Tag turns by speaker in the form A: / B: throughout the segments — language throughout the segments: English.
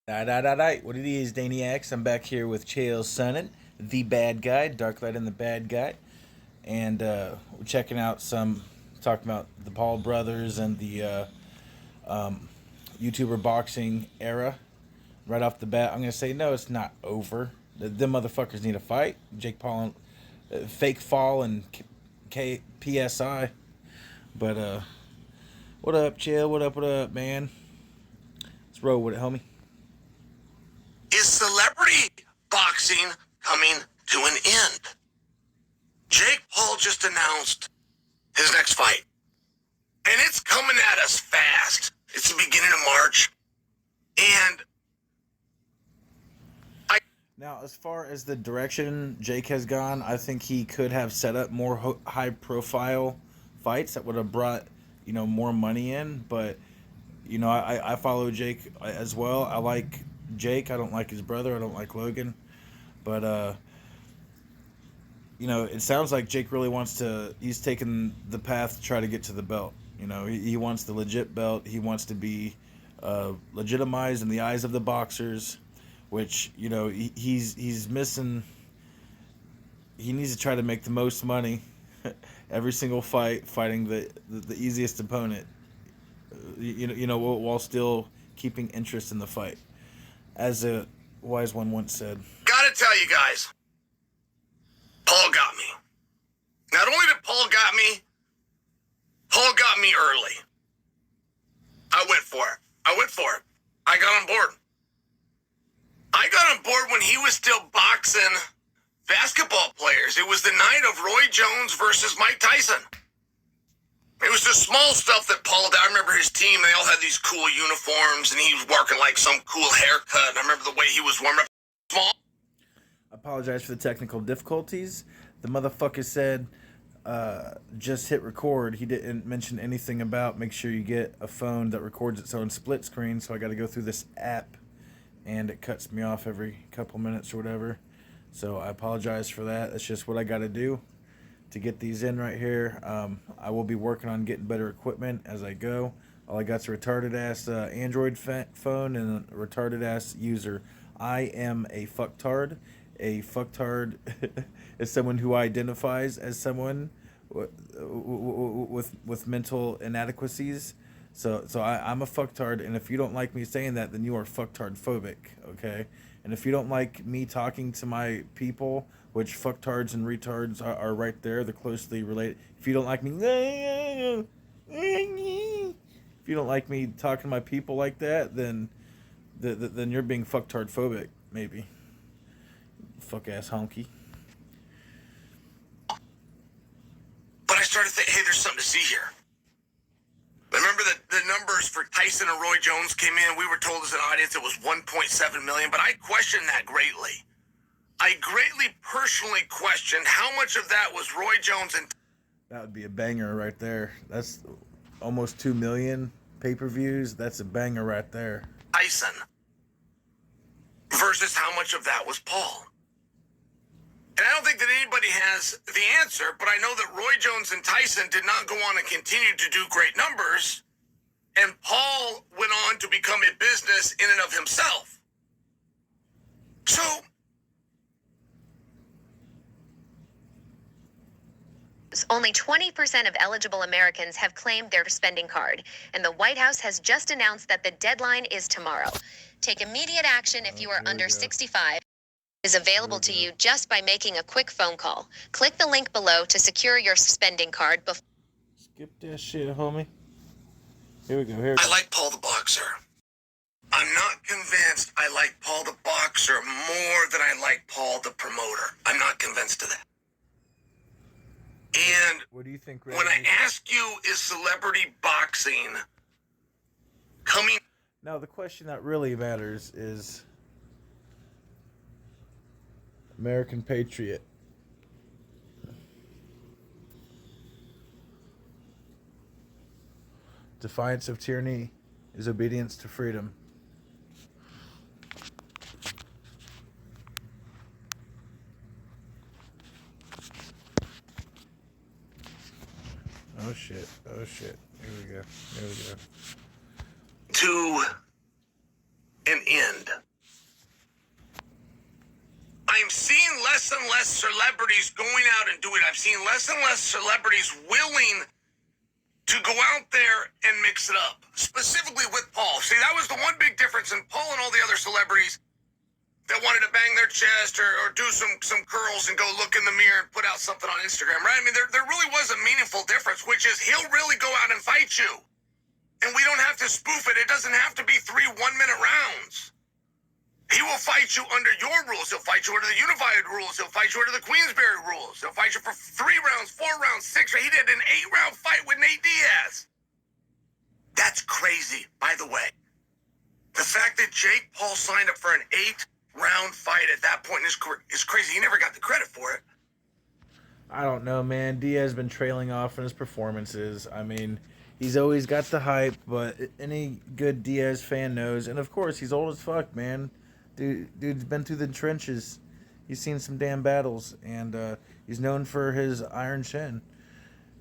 A: What it is, Daniacs? I'm back here with Chael Sonnen, the bad guy, Darklight and the bad guy, and we're checking out talking about the Paul brothers and the YouTuber boxing era. Right off the bat, I'm gonna say no, it's not over. Them motherfuckers need a fight. Jake Paul and Fake Fall and PSI. But what up, Chael? What up, man? Let's roll with it, homie.
B: Is celebrity boxing coming to an end? Jake Paul just announced his next fight, and it's coming at us fast. It's the beginning of March, and
A: Now, as far as the direction Jake has gone, I think he could have set up more high-profile fights that would have brought, more money in. But, I follow Jake as well. I like Jake. I don't like his brother. I don't like Logan. But, it sounds like Jake really he's taken the path to try to get to the belt. He wants the legit belt. He wants to be legitimized in the eyes of the boxers, which, he's missing. He needs to try to make the most money every single fighting the easiest opponent, while still keeping interest in the fight. As a wise one once said.
B: gotta tell you guys, Paul got me. Not only did Paul got me early. I went for it. I got on board. I got on board when he was still boxing basketball players. It was the night of Roy Jones versus Mike Tyson. It was the small stuff that Paul did. I remember his team, they all had these cool uniforms, and he was working like some cool haircut. And I remember the way he was warming up. Small.
A: I apologize for the technical difficulties. The motherfucker said just hit record. He didn't mention anything about make sure you get a phone that records its own split screen, so I got to go through this app, and it cuts me off every couple minutes or whatever. So I apologize for that. That's just what I got to do to get these in right here. I will be working on getting better equipment as I go. All I got's a retarded ass Android phone and a retarded ass user. I am a fucktard. A fucktard is someone who identifies as someone with mental inadequacies. So I'm a fucktard, and if you don't like me saying that, then you are fucktard phobic, okay? And if you don't like me talking to my people, which fucktards and retards are right there, they're closely related. If you don't like me, if you don't like me talking to my people like that, then you're being fucktard phobic, maybe. Fuck ass honky.
B: But I started thinking, hey, there's something to see here. Remember the numbers for Tyson and Roy Jones came in. We were told as an audience it was 1.7 million, but I questioned that greatly. I greatly personally questioned how much of that was Roy Jones and...
A: That would be a banger right there. That's almost 2 million pay-per-views. That's a banger right there.
B: Tyson versus how much of that was Paul. And I don't think that anybody has the answer, but I know that Roy Jones and Tyson did not go on and continue to do great numbers, and Paul went on to become a business in and of himself. So...
C: Only 20% of eligible Americans have claimed their spending card, and the White House has just announced that the deadline is tomorrow. Take immediate action if you are under 65. Is available to you just by making a quick phone call. Click the link below to secure your spending card before...
A: Skip that shit, homie. Here we go.
B: I like Paul the boxer. I'm not convinced I like Paul the boxer more than I like Paul the promoter. I'm not convinced of that. And
A: what do you think,
B: when I ask you, is celebrity boxing coming?
A: Now, the question that really matters is American Patriot. Defiance of tyranny is obedience to freedom. Oh shit. Here we go.
B: To an end. I'm seeing less and less celebrities going out and doing it. I've seen less and less celebrities willing to go out there and mix it up. Specifically with Paul. See, that was the one big difference in Paul and all the other celebrities that wanted to bang their chest or do some curls and go look in the mirror and put out something on Instagram, right? I mean, there really was a meaningful difference, which is he'll really go out and fight you. And we don't have to spoof it. It doesn't have to be 3 one-minute rounds. He will fight you under your rules. He'll fight you under the Unified rules. He'll fight you under the Queensberry rules. He'll fight you for 3 rounds, 4 rounds, 6 rounds. He did an 8-round fight with Nate Diaz. That's crazy, by the way. The fact that Jake Paul signed up for an 8-round fight at that point in his career is crazy. He never got the credit for it.
A: I don't know, man. Diaz been trailing off in his performances. I mean, he's always got the hype, but any good Diaz fan knows. And, of course, he's old as fuck, man. Dude's been through the trenches. He's seen some damn battles, and he's known for his iron chin.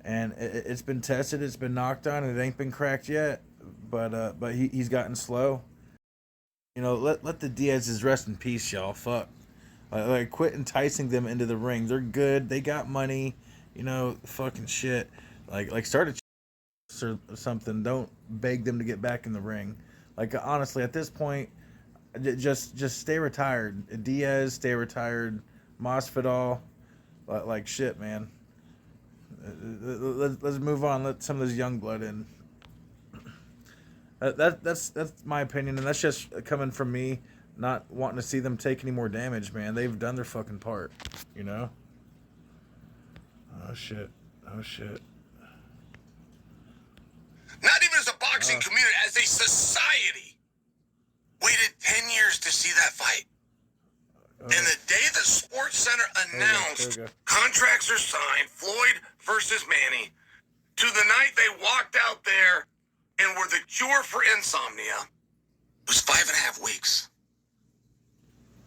A: And it's been tested, it's been knocked on, and it ain't been cracked yet. But he's gotten slow. You know, let the Diaz's rest in peace, y'all. Fuck. Like, quit enticing them into the ring. They're good. They got money. You know, fucking shit. Like start a or something. Don't beg them to get back in the ring. Like, honestly, at this point, just stay retired. Diaz, stay retired. Masvidal, like shit, man. Let's move on. Let some of this young blood in. That's my opinion, and that's just coming from me, not wanting to see them take any more damage, man. They've done their fucking part, you know? Oh, shit.
B: Not even as a boxing community, as a society, waited 10 years to see that fight. And the day the Sports Center announced contracts are signed, Floyd versus Manny, to the night they walked out there and were the cure for insomnia, it was 5.5 weeks.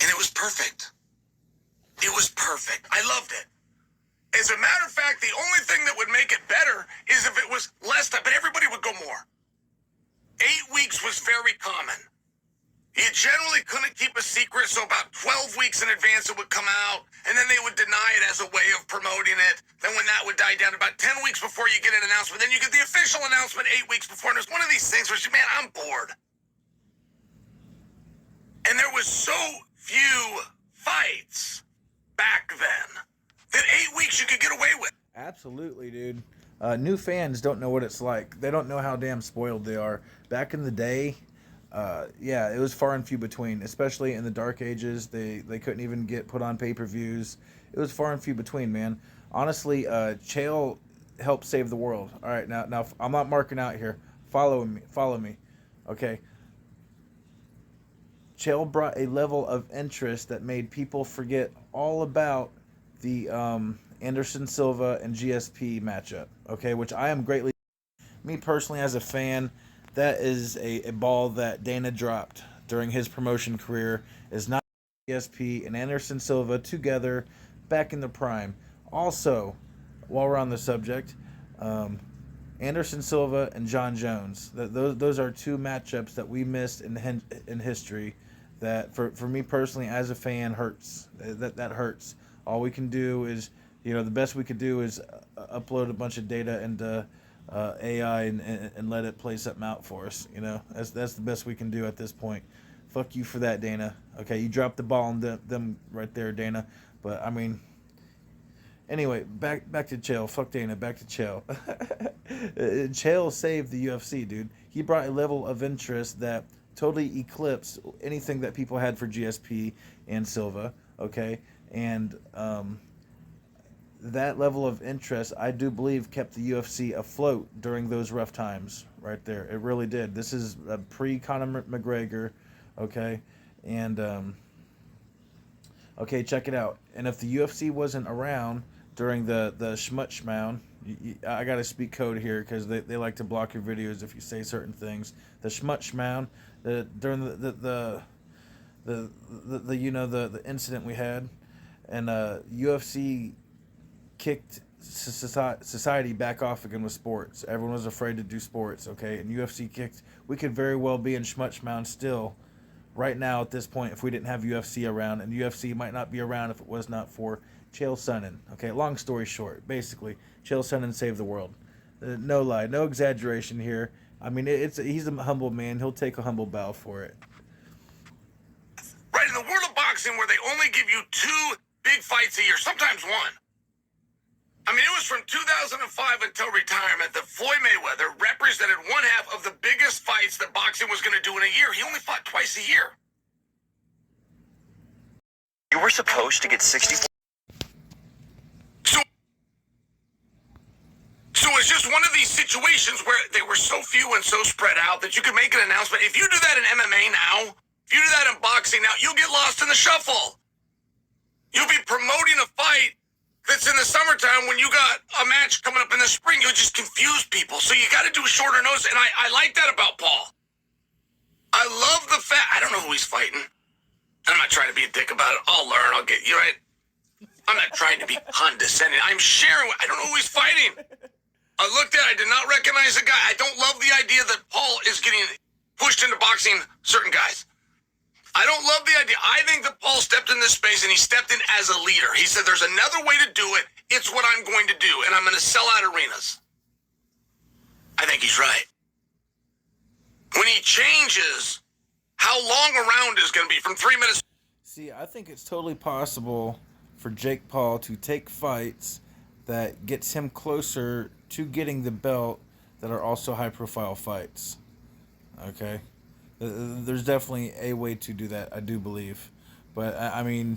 B: And it was perfect. It was perfect. I loved it. As a matter of fact, the only thing that would make it better is if it was less time, but everybody would go more. 8 weeks was very common. You generally couldn't keep a secret, so about 12 weeks in advance it would come out, and then they would deny it as a way of promoting it. Then when that would die down, about 10 weeks before you get an announcement, then you get the official announcement 8 weeks before, and it's one of these things where you, man, I'm bored. And there was so few fights back then that 8 weeks you could get away with.
A: Absolutely, dude. New fans don't know what it's like. They don't know how damn spoiled they are. Back in the day, it was far and few between, especially in the dark ages. They couldn't even get put on pay-per-views. It was far and few between, man. Honestly, Chael helped save the world. All right, now I'm not marking out here. Follow me. Okay. Chael brought a level of interest that made people forget all about the Anderson Silva and GSP matchup, okay, which I am greatly... Me personally, as a fan, that is a ball that Dana dropped during his promotion career, is not GSP and Anderson Silva together back in the prime. Also, while we're on the subject, Anderson Silva and John Jones, those are 2 matchups that we missed in history that, for me personally, as a fan, hurts. That hurts. All we can do is, the best we could do is upload a bunch of data into AI and let it play something out for us. That's the best we can do at this point. Fuck you for that, Dana. Okay, you dropped the ball on them right there, Dana. But I mean, anyway, back to Chael. Fuck Dana. Back to Chael. Chael saved the UFC, dude. He brought a level of interest that totally eclipsed anything that people had for GSP and Silva. Okay, and that level of interest, I do believe, kept the UFC afloat during those rough times right there. It really did. This is pre-Conor McGregor, okay? And, okay, check it out. And if the UFC wasn't around during the Schmutschmound, I got to speak code here because they like to block your videos if you say certain things. The Schmutschmound, during the incident we had, and UFC kicked society back off again with sports. Everyone was afraid to do sports, okay? And UFC kicked. We could very well be in Schmutschmound still right now at this point if we didn't have UFC around, and UFC might not be around if it was not for Chael Sonnen. Okay, long story short, basically, Chael Sonnen saved the world. No lie, no exaggeration here. I mean, he's a humble man. He'll take a humble bow for it.
B: Right, in the world of boxing where they only give you 2 big fights a year, sometimes 1. I mean, it was from 2005 until retirement that Floyd Mayweather represented 1/2 of the biggest fights that boxing was going to do in a year. He only fought twice a year.
D: You were supposed to get 64.
B: So it's just one of these situations where they were so few and so spread out that you could make an announcement. If you do that in MMA now, if you do that in boxing now, you'll get lost in the shuffle. You'll be promoting a fight that's in the summertime when you got a match coming up in the spring. You'll just confuse people. So you got to do a shorter notice. And I like that about Paul. I love the fact, I don't know who he's fighting. I'm not trying to be a dick about it. I'll learn. I'll get you right. I'm not trying to be condescending. I'm sharing. I don't know who he's fighting. I looked at it. I did not recognize the guy. I don't love the idea that Paul is getting pushed into boxing certain guys. I don't love the idea. I think that Paul stepped in this space and he stepped in as a leader. He said, there's another way to do it. It's what I'm going to do. And I'm going to sell out arenas. I think he's right. When he changes, how long a round is going to be from 3 minutes.
A: See, I think it's totally possible for Jake Paul to take fights that gets him closer to getting the belt that are also high-profile fights. Okay? There's definitely a way to do that, I do believe. But, I mean,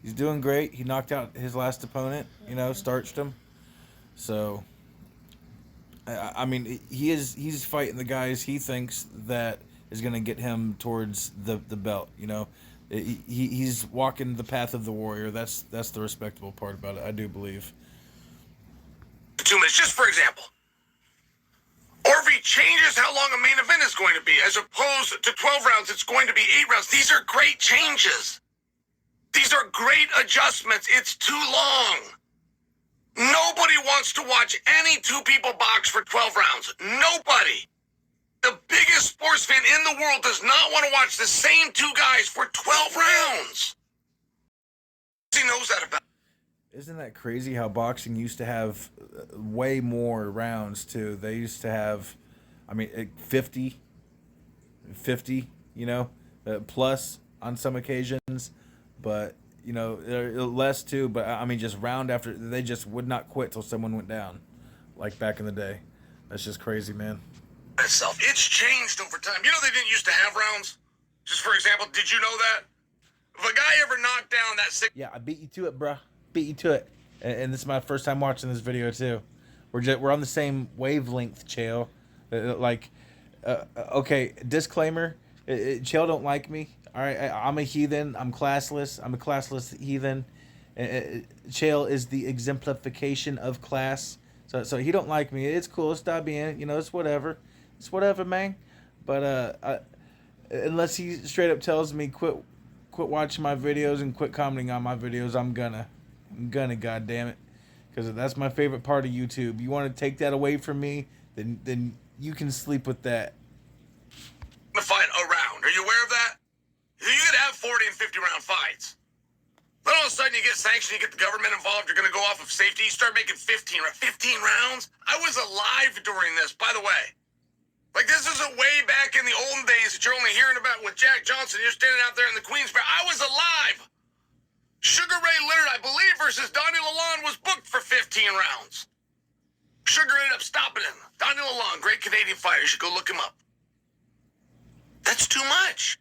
A: he's doing great. He knocked out his last opponent, starched him. So, I mean, he's fighting the guys he thinks that is going to get him towards the belt, He's walking the path of the warrior. That's the respectable part about it, I do believe.
B: 2 minutes, just for example. Or if he changes how long a main event is going to be, as opposed to 12 rounds, it's going to be 8 rounds. These are great changes. These are great adjustments. It's too long. Nobody wants to watch any 2 people box for 12 rounds. Nobody. The biggest sports fan in the world does not want to watch the same 2 guys for 12 rounds. He knows that about.
A: Isn't that crazy how boxing used to have way more rounds, too? They used to have, 50, plus on some occasions. But, less, too. But, just round after, they just would not quit till someone went down, like back in the day. That's just crazy, man.
B: Itself. It's changed over time. They didn't used to have rounds. Just for example, did you know that? If a guy ever knocked down that 6...
A: Yeah, I beat you to it, bruh. Beat you to it. And this is my first time watching this video too. We're on the same wavelength, Chael. Okay, disclaimer. Chael don't like me. All right, I'm a heathen. I'm classless. I'm a classless heathen. Chael is the exemplification of class. So he don't like me. It's cool. Stop being. It's whatever. It's whatever, man. But unless he straight up tells me quit watching my videos and quit commenting on my videos, I'm gonna, goddammit. Because that's my favorite part of YouTube. You want to take that away from me, then you can sleep with that.
B: Fight a round. Are you aware of that? You could have 40 and 50 round fights. Then all of a sudden you get sanctioned, you get the government involved, you're going to go off of safety, you start making 15 rounds. I was alive during this, by the way. This isn't way back in the olden days that you're only hearing about with Jack Johnson. You're standing out there in the Queensboro. I was alive. Sugar Ray Leonard, I believe, versus Donnie Lalonde was booked for 15 rounds. Sugar ended up stopping him. Donnie Lalonde, great Canadian fighter. You should go look him up. That's too much.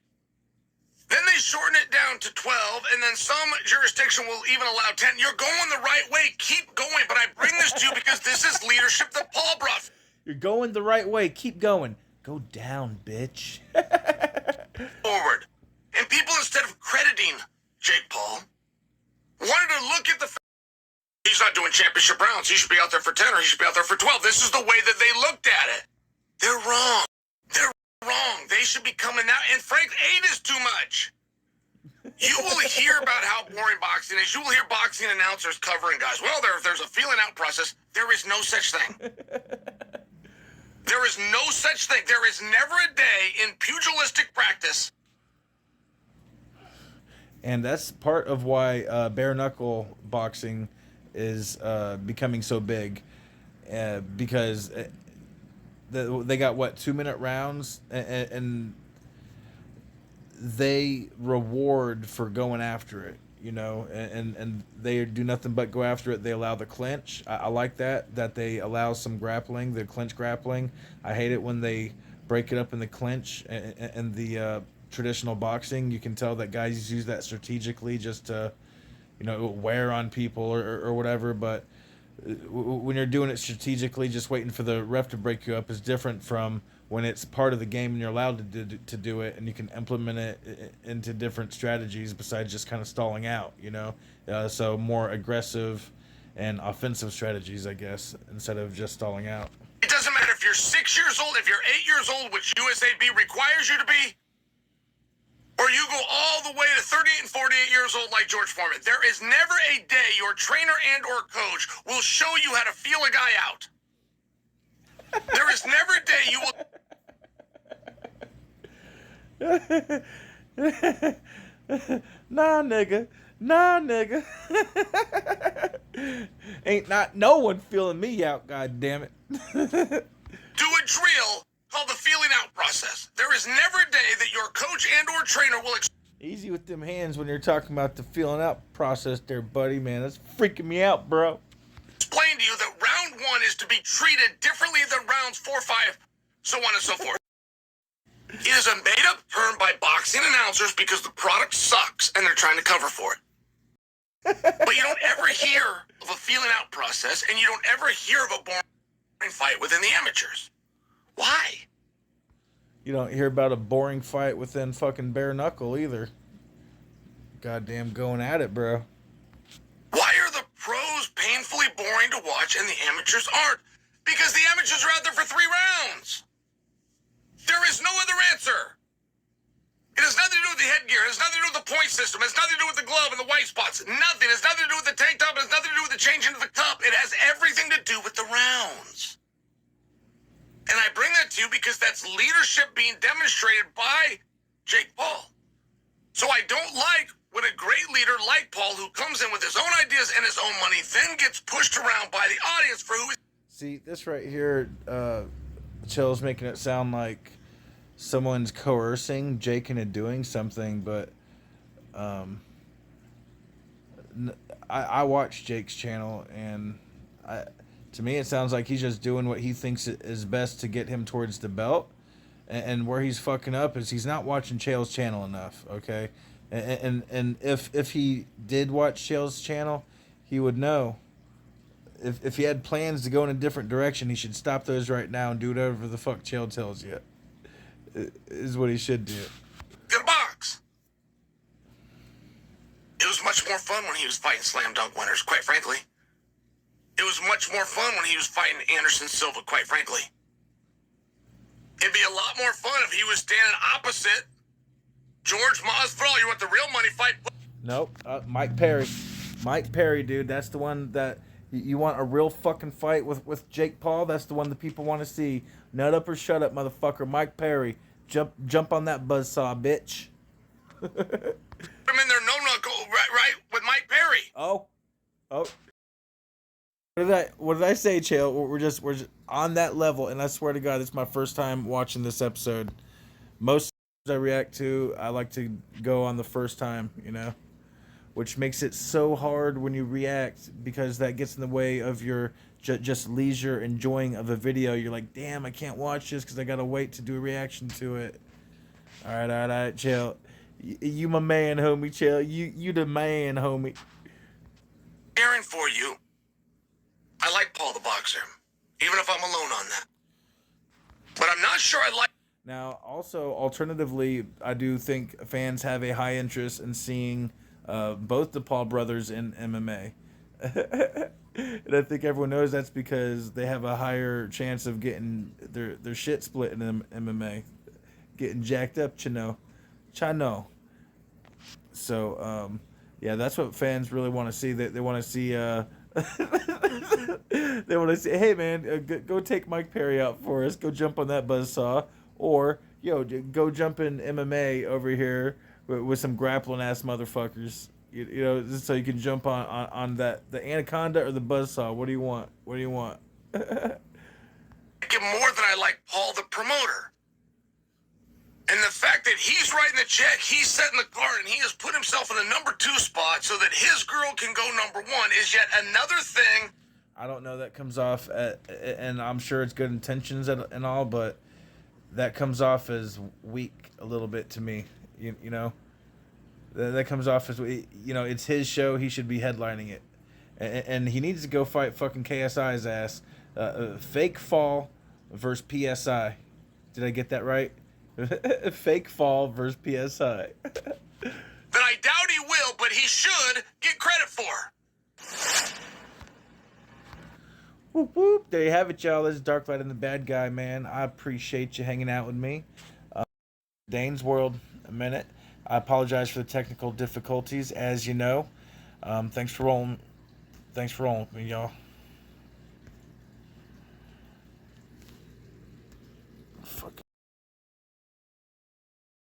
B: Then they shorten it down to 12, and then some jurisdiction will even allow 10. You're going the right way. Keep going. But I bring this to you because this is leadership that Paul brought.
A: You're going the right way. Keep going. Go down, bitch.
B: Forward. And people, instead of crediting Jake Paul, wanted to look at the fact he's not doing championship rounds. He should be out there for 10 or he should be out there for 12. This is the way that they looked at it. They're wrong. They're wrong. They should be coming out. And frankly, 8 is too much. You will hear about how boring boxing is. You will hear boxing announcers covering guys. Well, there's a feeling out process. There is no such thing. There is no such thing. There is never a day in pugilistic practice.
A: And that's part of why bare knuckle boxing is becoming so big, because they got what 2-minute rounds, and they reward for going after it, and they do nothing but go after it. They allow the clinch. I like that they allow some grappling, the clinch grappling. I hate it when they break it up in the clinch and the traditional boxing. You can tell that guys use that strategically just to, wear on people or whatever. But when you're doing it strategically, just waiting for the ref to break you up is different from when it's part of the game and you're allowed to do it, and you can implement it into different strategies besides just kind of stalling out, so more aggressive and offensive strategies, I guess, instead of just stalling out.
B: It doesn't matter if you're 6 years old, if you're 8 years old, which USAB requires you to be, or you go all the way to 38 and 48 years old like George Foreman. There is never a day your trainer and or coach will show you how to feel a guy out. There is never a day you
A: will... Nah, nigga. Ain't not no one feeling me out, god damn it.
B: Do a drill called the feeling out process. There is never a day that your coach and or trainer will
A: easy with them hands when you're talking about the feeling out process there, buddy, man. That's freaking me out, bro.
B: Explain to you that round 1 is to be treated differently than rounds 4, 5, so on and so forth. It is a made-up term by boxing announcers because the product sucks and they're trying to cover for it. But you don't ever hear of a feeling out process, and you don't ever hear of a boring fight within the amateurs. Why?
A: You don't hear about a boring fight within fucking bare knuckle either. Goddamn going at it, bro.
B: Why are the pros painfully boring to watch and the amateurs aren't? Because the amateurs are out there for 3 rounds. There is no other answer. It has nothing to do with the headgear. It has nothing to do with the point system. It has nothing to do with the glove and the white spots. Nothing. It has nothing to do with the tank top. It has nothing to do with the change into the cup. It has everything to do with the rounds. And I bring that to you because that's leadership being demonstrated by Jake Paul. So I don't like when a great leader like Paul, who comes in with his own ideas and his own money, then gets pushed around by the audience for who he's...
A: See, this right here, Chill's making it sound like someone's coercing Jake into doing something, but I watch Jake's channel, and to me it sounds like he's just doing what he thinks is best to get him towards the belt, and where he's fucking up is he's not watching Chael's channel enough, okay? And if he did watch Chael's channel, he would know. If he had plans to go in a different direction, he should stop those right now and do whatever the fuck Chael tells you. Is what he should do.
B: Get a box. It was much more fun when he was fighting slam dunk winners, quite frankly. It was much more fun when he was fighting Anderson Silva, quite frankly. It'd be a lot more fun if he was standing opposite George Masvidal. You want the real money fight?
A: Nope. Mike Perry. Mike Perry, dude. That's the one that... You want a real fucking fight with Jake Paul? That's the one that people want to see. Nut up or shut up, motherfucker. Mike Perry. Jump on that buzzsaw, bitch.
B: I'm in there, no knuckle, right, with Mike Perry.
A: Oh. What did I say, Chael? We're just on that level, and I swear to God, it's my first time watching this episode. Most I react to, I like to go on the first time, which makes it so hard when you react, because that gets in the way of your just leisure enjoying of a video. You're like, damn, I can't watch this because I gotta wait to do a reaction to it. All right, Chael. You my man, homie, Chael. You the man, homie.
B: Aaron, for you, I like Paul the boxer, even if I'm alone on that. But I'm not sure I like...
A: Now, also, alternatively, I do think fans have a high interest in seeing both the Paul brothers in MMA. And I think everyone knows that's because they have a higher chance of getting their shit split in MMA. Getting jacked up, Chano. So, yeah, that's what fans really want to see. They want to see They want to say, "Hey man, go take Mike Perry out for us. Go jump on that buzzsaw, or go jump in MMA over here with some grappling ass motherfuckers. So you can jump on that the anaconda or the buzzsaw. What do you want? What do you want?"
B: Like him more than I like Paul the promoter. And the fact that he's writing the check, he's setting the card, and he has put himself in a number 2 spot so that his girl can go number 1 is yet another thing.
A: I don't know, that comes off, and I'm sure it's good intentions and all, but that comes off as weak a little bit to me. You know, that comes off as, it's his show. He should be headlining it, and he needs to go fight fucking KSI's ass. Fake fall versus PSI. Did I get that right? Fake fall versus PSI.
B: That I doubt he will, but he should get credit for.
A: Whoop whoop. There you have it, y'all. This is Darklight and the Bad Guy, man. I appreciate you hanging out with me. Dane's World, a minute. I apologize for the technical difficulties, as you know. Thanks for rolling with me, y'all.